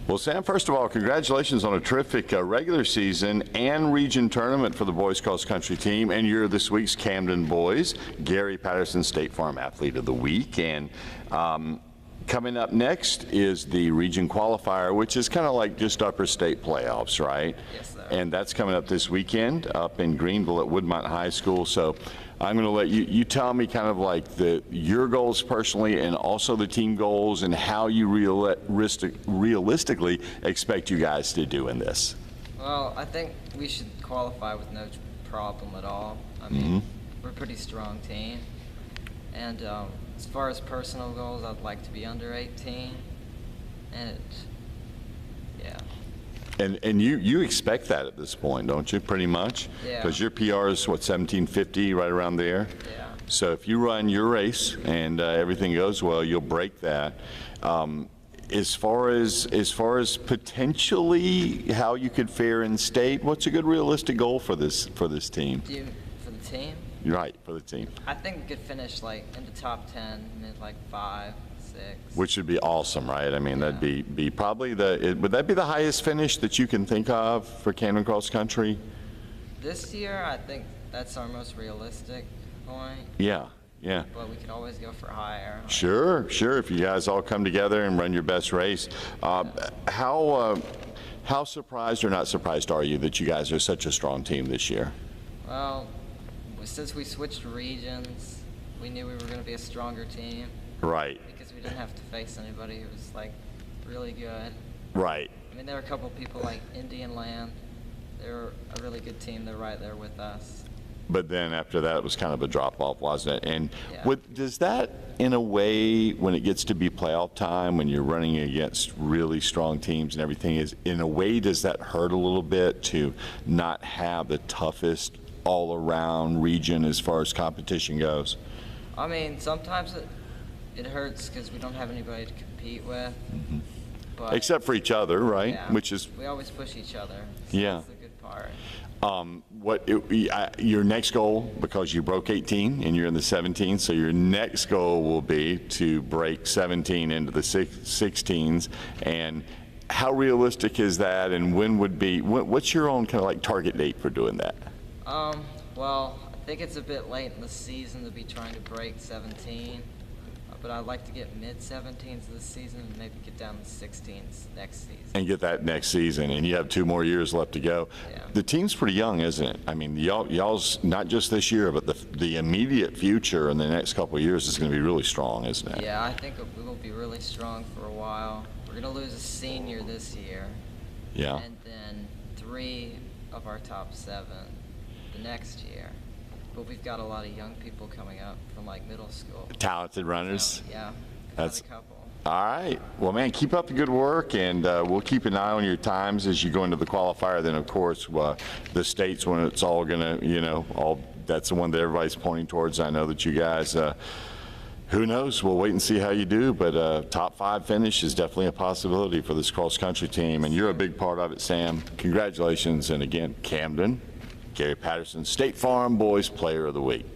Well, Sam, first of all, congratulations on a terrific regular season and region tournament for the boys cross country team. And you're this week's Camden Boys Gary Patterson State Farm Athlete of the Week. And coming up next is the region qualifier, which is kind of like just upper state playoffs, right? Yes, sir. And that's coming up this weekend up in Greenville at Woodmont High School. So I'm going to let you tell me kind of like your goals personally and also the team goals and how you realistically expect you guys to do in this. Well, I think we should qualify with no problem at all. I mean, we're a pretty strong team. And as far as personal goals, I'd like to be under 18. And yeah. And you expect that at this point, don't you, pretty much? Yeah. Because your PR is, what, 1750, right around there? Yeah. So if you run your race and everything goes well, you'll break that. As far as potentially how you could fare in state, what's a good realistic goal for this team? For the team? You're right, for the team. I think we could finish like in the top 10, mid like 5, 6. Which would be awesome, right? I mean, Yeah. that'd be probably would that be the highest finish that you can think of for Camden Cross Country? This year, I think that's our most realistic point. Yeah, yeah. But we could always go for higher. Sure, if you guys all come together and run your best race. How surprised or not surprised are you that you guys are such a strong team this year? Well, since we switched regions, we knew we were going to be a stronger team. Right. Because we didn't have to face anybody who was like really good. Right. I mean, there were a couple people like Indian Land. They're a really good team. They're right there with us. But then after that, it was kind of a drop-off, wasn't it? And Yeah. does that, in a way, when it gets to be playoff time, when you're running against really strong teams and everything, in a way, does that hurt a little bit to not have the toughest all-around region as far as competition goes? I mean, sometimes it hurts because we don't have anybody to compete with. But Except for each other, right? yeah, Which is, we always push each other. So Yeah. That's the good part. your next goal, because you broke 18 and you're in the 17, so your next goal will be to break 17 into the 16s. And how realistic is that, and what's your own kind of like target date for doing that? Well, I think it's a bit late in the season to be trying to break 17, but I'd like to get mid-17s this season and maybe get down to 16s next season. And get that next season, and you have 2 more years left to go. Yeah. The team's pretty young, isn't it? I mean, y'all's not just this year, but the immediate future in the next couple of years is going to be really strong, isn't it? Yeah, I think we will be really strong for a while. We're going to lose a senior this year. Yeah. And then 3 of our top 7 the next year. But we've got a lot of young people coming up from like middle school. Talented runners. So, yeah, That's a couple. all right. Well, man, keep up the good work, and we'll keep an eye on your times as you go into the qualifier. Then, of course, the states, when it's all gonna, that's the one that everybody's pointing towards. I know that you guys, who knows? We'll wait and see how you do, but top 5 finish is definitely a possibility for this cross-country team, and you're a big part of it, Sam. Congratulations, and again, Camden, Gary Patterson, State Farm Boys Player of the Week.